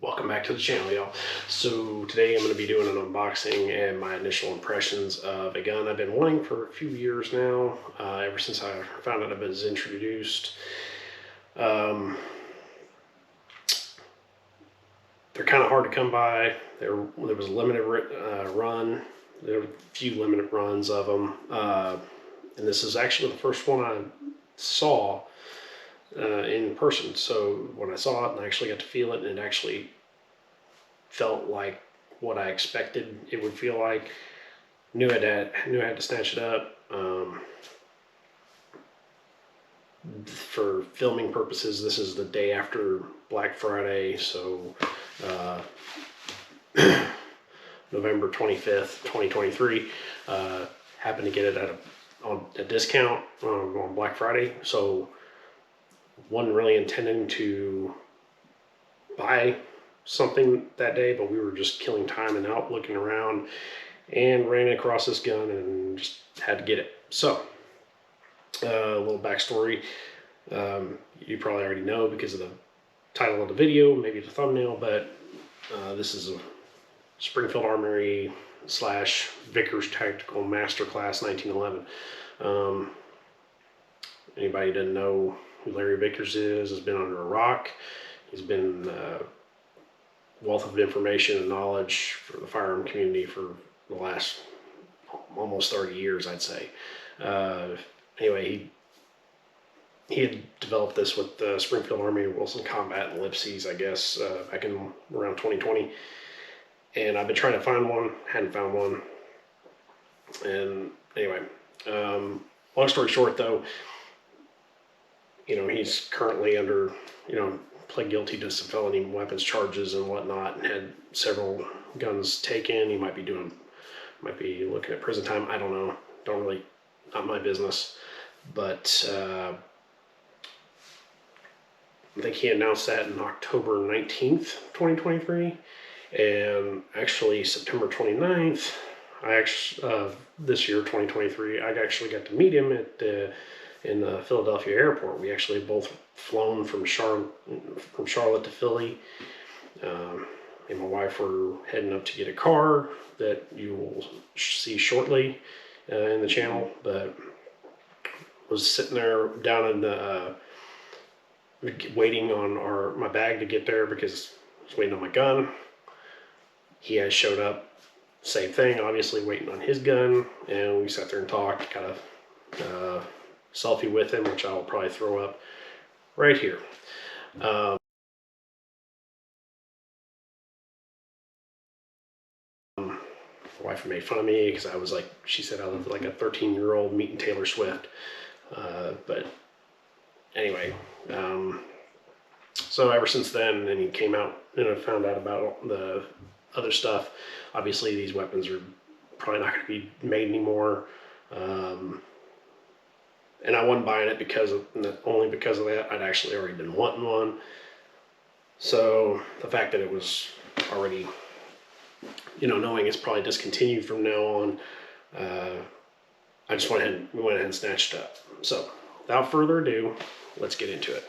Welcome back to the channel, y'all. So today I'm going to be doing an unboxing and my initial impressions of a gun I've been wanting for a few years now, ever since I found out it was introduced. They're kind of hard to come by. There was a limited run. There were a few limited runs of them, and this is actually the first one I saw in person. So when I saw it and I actually got to feel it, and it actually felt like what I expected it would feel like. Knew I had to snatch it up. For filming purposes, this is the day after Black Friday, so November 25th, 2023. Happened to get it on a discount on Black Friday, so wasn't really intending to buy something that day, but we were just killing time and out looking around and ran across this gun and just had to get it. So a little backstory, you probably already know because of the title of the video, maybe the thumbnail, but this is a Springfield Armory / Vickers Tactical Masterclass 1911. Anybody who doesn't know who Larry Vickers is has been under a rock. He's been a wealth of information and knowledge for the firearm community for the last almost 30 years, I'd say. Anyway, he had developed this with the Springfield Armory Wilson Combat and Ellipses, I guess, back in around 2020. And I've been trying to find one, hadn't found one. And anyway, long story short though, he's currely under, pled guilty to some felony weapons charges and whatnot, and had several guns taken. He might be looking at prison time. I don't know. Not my business. But I think he announced that in October 19th, 2023. And actually September 29th, this year, 2023, I actually got to meet him in the Philadelphia airport. We actually both flown from Charlotte to Philly. And my wife were heading up to get a car that you will see shortly in the channel. But was sitting there down in the waiting on my bag to get there because I was waiting on my gun. He has showed up, same thing, obviously waiting on his gun, and we sat there and talked, kind of selfie with him, which I'll probably throw up right here. My wife made fun of me because I was like, she said I looked like a 13-year-old meeting Taylor Swift. But anyway, so ever since then, and he came out and I found out about the other stuff. Obviously, these weapons are probably not going to be made anymore. And I wasn't buying it only because of that. I'd actually already been wanting one. So the fact that it was already, knowing it's probably discontinued from now on, we went ahead and snatched it up. So without further ado, let's get into it.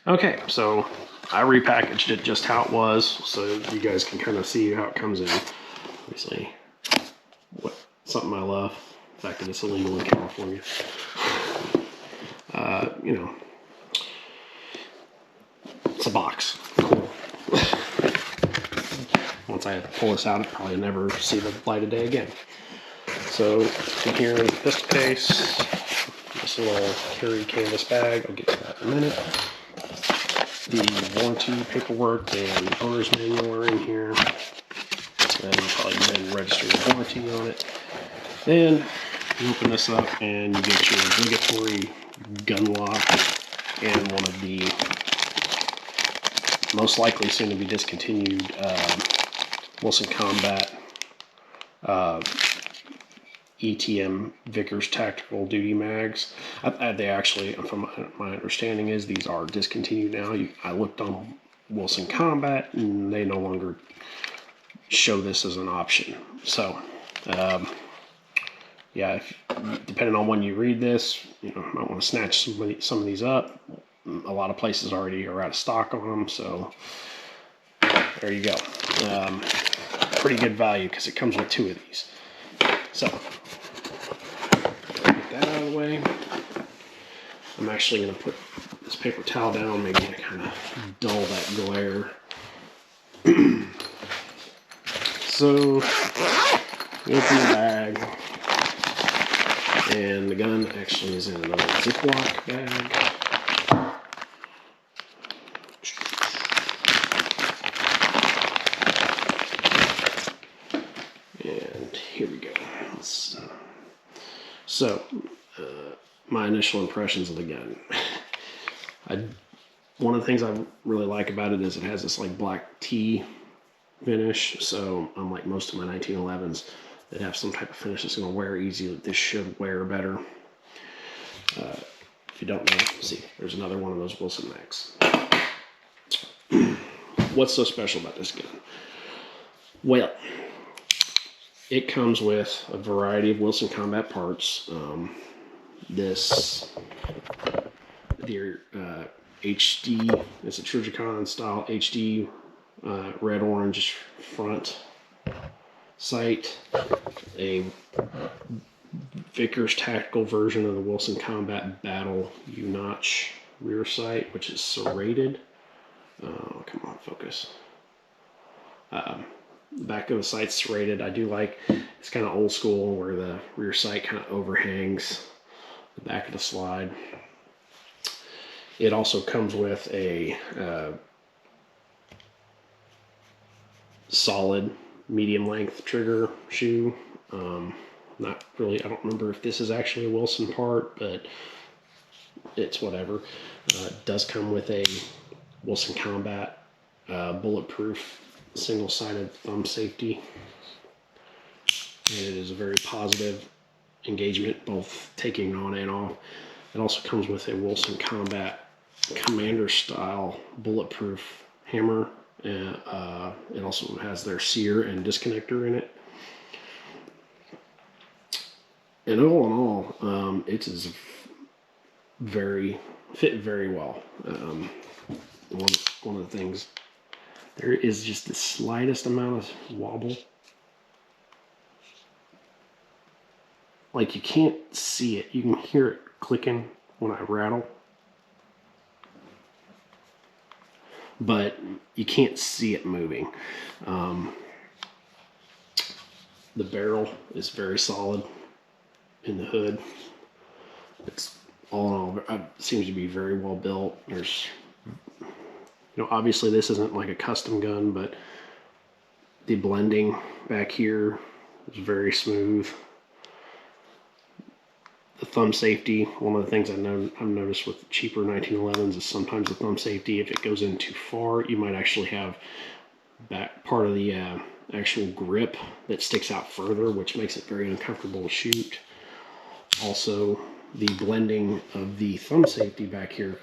Okay, so I repackaged it just how it was, so you guys can kind of see how it comes in. Obviously, something I love, the fact that it's illegal in California. It's a box. Cool. once I pull this out, I'll probably never see the light of day again. So in here in the pistol case, this little carry canvas bag, I'll get to that in a minute. The warranty paperwork and owner's manual are in here. And probably go ahead and register the warranty on it. Then you open this up and you get your obligatory gun lock and one of the most likely soon to be discontinued Wilson Combat ETM Vickers Tactical Duty Mags. They actually, from my understanding is, these are discontinued now. I looked on Wilson Combat and they no longer show this as an option. So, yeah, depending on when you read this, you might want to snatch some of these up. A lot of places already are out of stock on them, so there you go. Pretty good value because it comes with 2 of these. So, get that out of the way. I'm actually going to put this paper towel down, maybe to kind of dull that glare. So, we open the bag, and the gun actually is in another Ziploc bag. And here we go. So, my initial impressions of the gun. One of the things I really like about it is it has this like black tea finish. So unlike most of my 1911s that have some type of finish that's going to wear easy, this should wear better. If you don't know, see, there's another one of those Wilson Mags. What's so special about this gun? Well, it comes with a variety of Wilson Combat parts. The HD, it's a Trigicon style HD red-orange front sight, a Vickers tactical version of the Wilson Combat Battle U-notch rear sight, which is serrated. Oh, come on, focus. The back of the sight's serrated. I do like, it's kind of old school where the rear sight kind of overhangs the back of the slide. It also comes with a solid medium length trigger shoe. Not really, I don't remember if this is actually a Wilson part, but it's whatever. It does come with a Wilson Combat bulletproof single-sided thumb safety. And it is a very positive engagement, both taking on and off. It also comes with a Wilson Combat Commander style bulletproof hammer. It also has their sear and disconnector in it. And all in all, it is fit very well. One of the things, there is just the slightest amount of wobble. Like, you can't see it. You can hear it clicking when I rattle. But you can't see it moving. The barrel is very solid in the hood. It's all in all, seems to be very well built. There's, obviously this isn't like a custom gun, but the blending back here is very smooth. The thumb safety, one of the things I've noticed with cheaper 1911s is sometimes the thumb safety, if it goes in too far, you might actually have back part of the actual grip that sticks out further, which makes it very uncomfortable to shoot. Also, the blending of the thumb safety back here,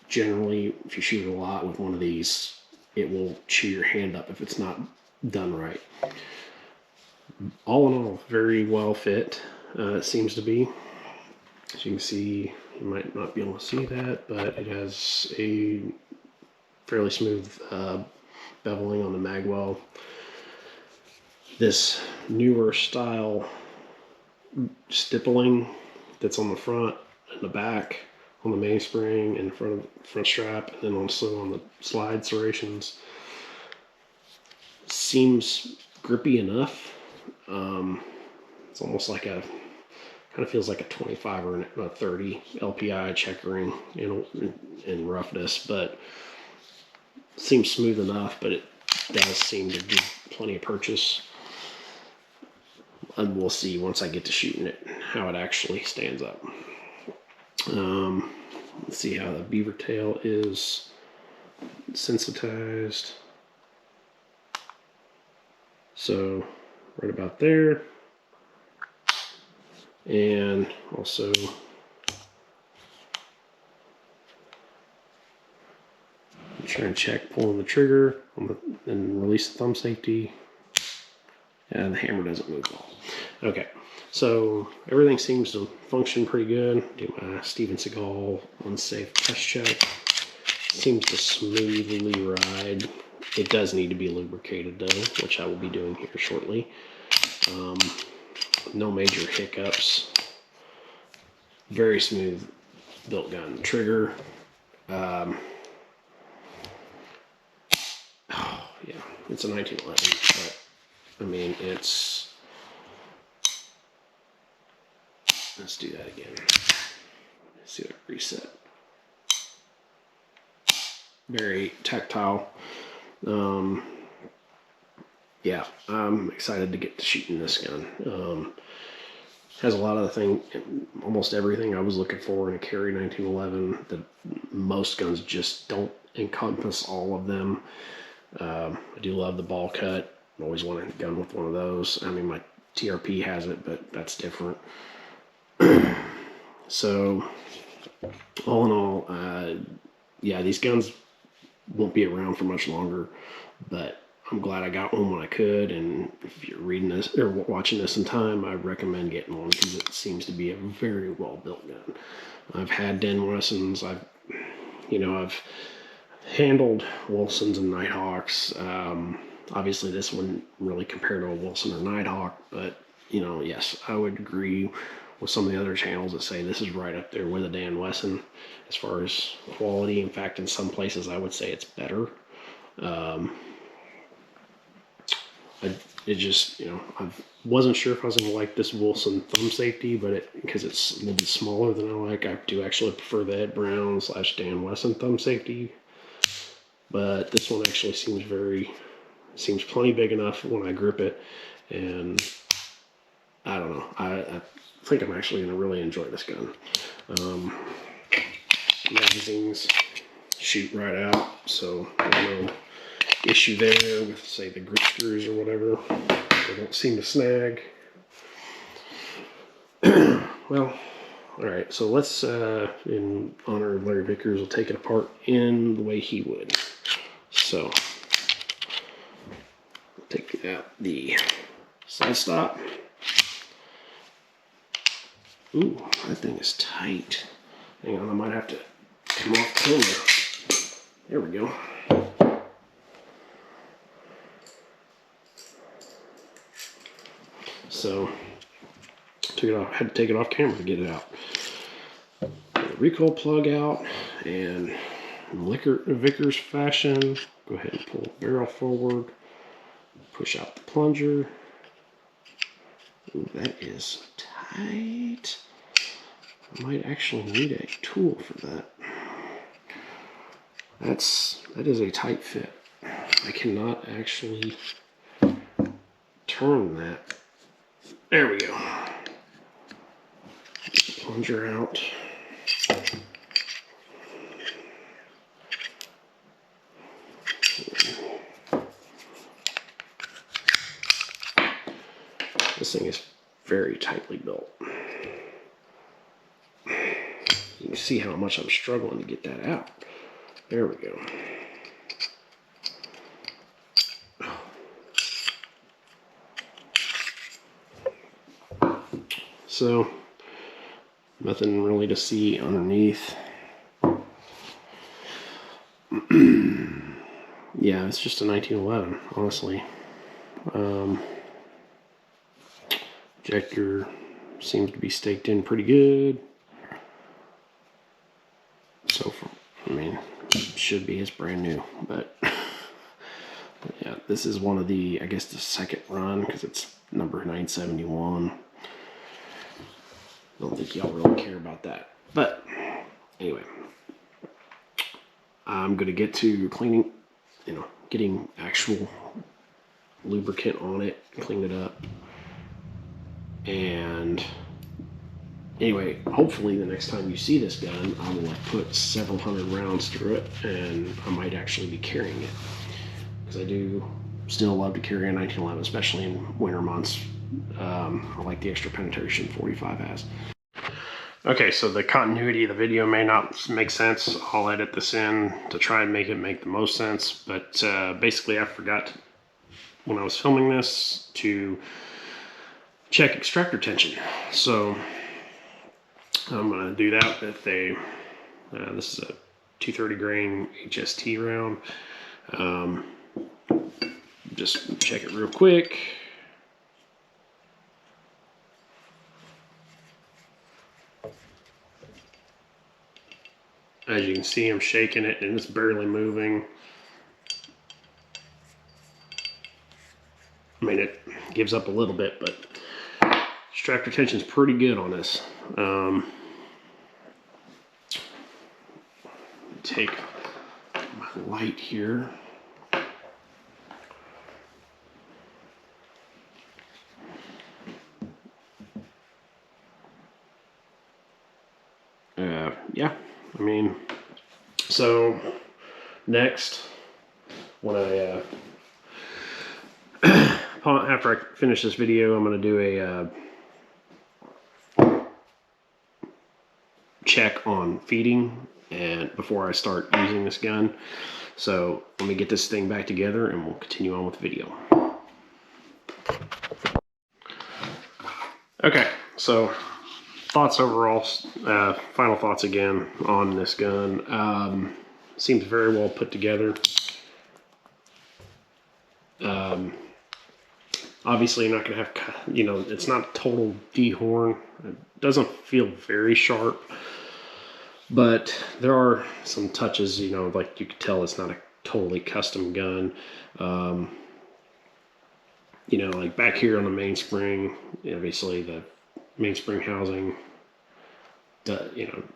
generally, if you shoot a lot with one of these, it will chew your hand up if it's not done right. All in all, very well fit, it seems to be. As you can see, you might not be able to see that, but it has a fairly smooth beveling on the magwell. This newer style stippling that's on the front and the back, on the mainspring and front strap, and then also on the slide serrations. seems grippy enough. It's almost like kind of feels like a 25 or a 30 LPI checkering in roughness, but seems smooth enough, but it does seem to give plenty of purchase. And we'll see once I get to shooting it how it actually stands up. Let's see how the beaver tail is sensitized. So right about there. And also try and check pulling the trigger and release the thumb safety. And the hammer doesn't move at all. Okay, so everything seems to function pretty good. Do my Steven Seagal unsafe test check. Seems to smoothly ride. It does need to be lubricated though, which I will be doing here shortly. No major hiccups. Very smooth built gun. Trigger. Oh yeah, it's a 1911, but I mean it's. Let's do that again. Let's see what I reset. Very tactile. Yeah, I'm excited to get to shooting this gun. Has a lot of the thing, almost everything I was looking for in a carry 1911. Most guns just don't encompass all of them. I do love the ball cut. I always wanted a gun with one of those. I mean, my TRP has it, but that's different. So, all in all, yeah, these guns won't be around for much longer, but I'm glad I got one when I could. And if you're reading this or watching this in time, I recommend getting one because it seems to be a very well built gun. I've had Den Wessons. I've handled Wilsons and Nighthawks. Obviously, this wouldn't really compare to a Wilson or Nighthawk, but yes, I would agree with some of the other channels that say this is right up there with a Dan Wesson as far as quality. In fact, in some places, I would say it's better. I wasn't sure if I was going to like this Wilson thumb safety, but because it's a little bit smaller than I like, I do actually prefer the Ed Brown / Dan Wesson thumb safety. But this one actually seems plenty big enough when I grip it, and I don't know. I think I'm actually going to really enjoy this gun. Magazines shoot right out, so no issue there with, say, the grip screws or whatever. They don't seem to snag. Well, all right, so let's, in honor of Larry Vickers, we'll take it apart in the way he would. So, take out the side stop. Ooh, that thing is tight. Hang on, I might have to come off camera. There we go. So, had to take it off camera to get it out. Get the recoil plug out, and in Vickers fashion, go ahead and pull the barrel forward, push out the plunger. Ooh, that is tight. I might actually need a tool for that. That is a tight fit. I cannot actually turn that. There we go. Get the plunger out. This thing is very tightly built. You can see how much I'm struggling to get that out. There we go. So, nothing really to see underneath. Yeah, it's just a 1911, honestly. Ejector seems to be staked in pretty good. So, it should be, it's brand new, but Yeah, this is one of the, I guess, the second run, because it's number 971. Don't think y'all really care about that. But anyway, I'm going to get to cleaning, getting actual lubricant on it, clean it up. And anyway, hopefully the next time you see this gun, I will have put several hundred rounds through it, and I might actually be carrying it. Because I do still love to carry a 1911, especially in winter months. I like the extra penetration 45 has. Okay, so the continuity of the video may not make sense. I'll edit this in to try and make it make the most sense. But basically, I forgot when I was filming this to check extractor tension. So I'm going to do that with a, this is a 230 grain HST round. Just check it real quick. As you can see, I'm shaking it and it's barely moving. I mean, it gives up a little bit, but extractor tension is pretty good on this. Take my light here. Yeah, I mean, so next, when I after I finish this video, I'm going to do a check on feeding and before I start using this gun. So let me get this thing back together and we'll continue on with the video. Okay, so thoughts overall, final thoughts again on this gun. Seems very well put together. Obviously you're not going to have, it's not total dehorn. It doesn't feel very sharp, but there are some touches, like you could tell it's not a totally custom gun. Like back here on the mainspring, obviously the mainspring housing,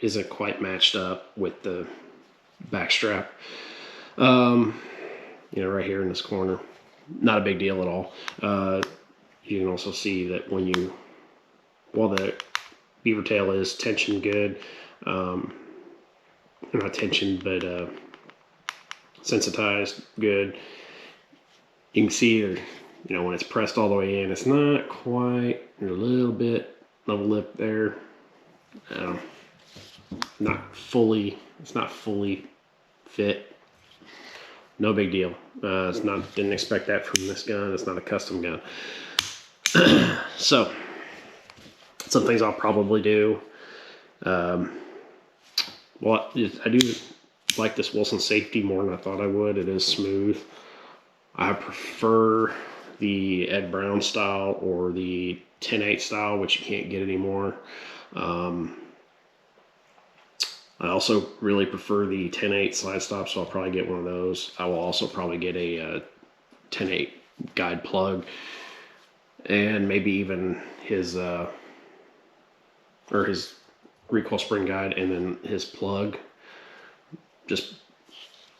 isn't quite matched up with the back strap. Right here in this corner, not a big deal at all. You can also see that while the beaver tail is tensioned good, not tensioned, but sensitized good, you can see, when it's pressed all the way in, it's not quite, there's a little bit of lip there. It's not fully fit. No big deal. Didn't expect that from this gun. It's not a custom gun. So some things I'll probably do. Well, I do like this Wilson safety more than I thought I would. It is smooth. I prefer the Ed Brown style or the 10-8 style, which you can't get anymore. I also really prefer the 10-8 slide stop, so I'll probably get one of those. I will also probably get a 10-8 guide plug, and maybe even his recoil spring guide, and then his plug, just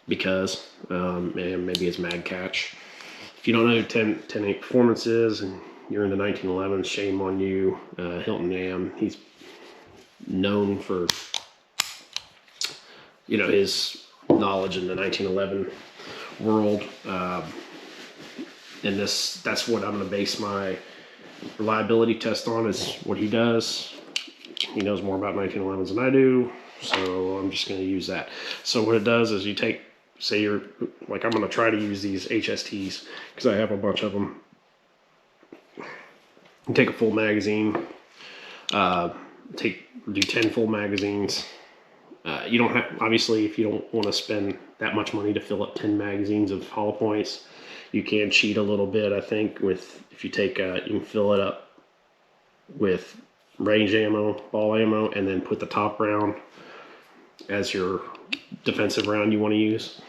because, and maybe his mag catch. If you don't know who 10-8 Performance is and you're in the 1911s, shame on you. Hilton Nam, he's known for his knowledge in the 1911 world, and that's what I'm going to base my reliability test on, is what he does. He knows more about 1911s than I do, so I'm just going to use that. So what it does is you take, say you're like, I'm going to try to use these HSTs because I have a bunch of them. You take a full magazine, do 10 full magazines. You don't have, obviously, if you don't want to spend that much money to fill up 10 magazines of hollow points, you can cheat a little bit, I think, if you take, you can fill it up with range ammo, ball ammo, and then put the top round as your defensive round you want to use.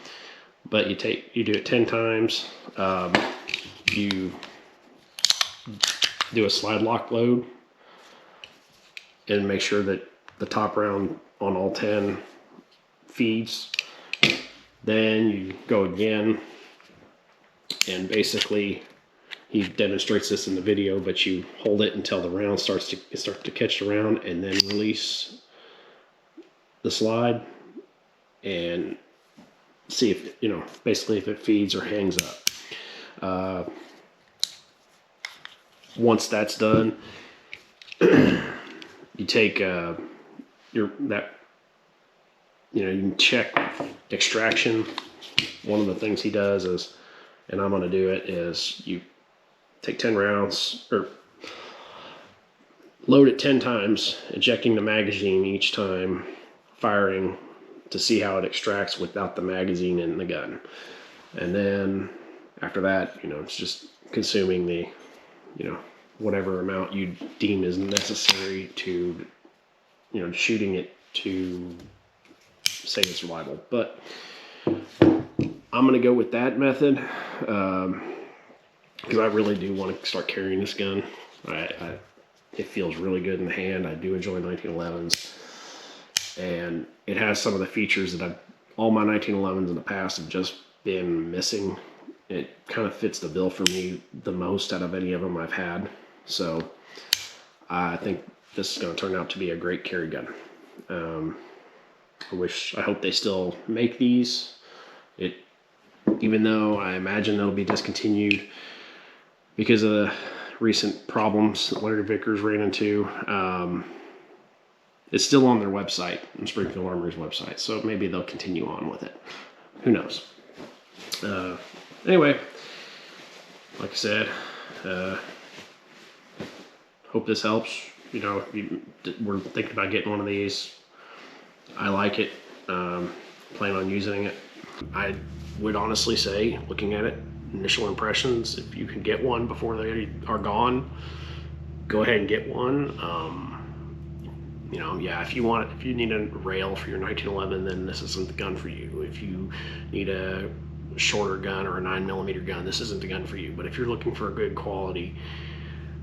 but you do it 10 times. You do a slide lock load and make sure that the top round on all 10 feeds. Then you go again, and basically he demonstrates this in the video, but you hold it until the round starts to catch the round, and then release the slide and see if, you know, basically if it feeds or hangs up. Once that's done, you take you can check extraction. One of the things he does is, and I'm going to do it, is you take 10 rounds, or load it 10 times, ejecting the magazine each time, firing to see how it extracts without the magazine in the gun. And then after that, you know, it's just consuming the, you know, whatever amount you deem is necessary to, you know, shooting it to say it's reliable. But I'm going to go with that method because I really do want to start carrying this gun. It feels really good in the hand. I do enjoy 1911s, and it has some of the features that all my 1911s in the past have just been missing. It kind of fits the bill for me the most out of any of them I've had. So I think this is going to turn out to be a great carry gun. I hope they still make these. Even though I imagine they'll be discontinued because of the recent problems that Larry Vickers ran into. It's still on their website, on Springfield Armory's website, so maybe they'll continue on with it. Who knows? Anyway, like I said, hope this helps. You know, we're thinking about getting one of these. I like it. Plan on using it. I would honestly say, looking at it, initial impressions, if you can get one before they are gone, go ahead and get one. You know, yeah, if you need a rail for your 1911, then this isn't the gun for you. If you need a shorter gun or a 9mm gun, this isn't the gun for you. But if you're looking for a good quality,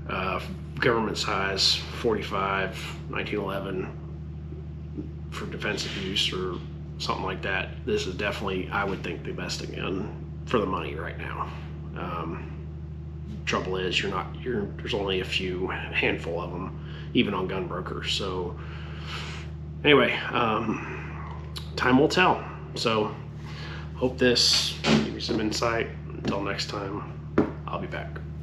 government size 45 1911 for defensive use or something like that, this is definitely, I would think, the best gun for the money right now. Trouble is, there's only a handful of them, even on gun brokers. So anyway, time will tell. So hope this gave you some insight. Until next time, I'll be back.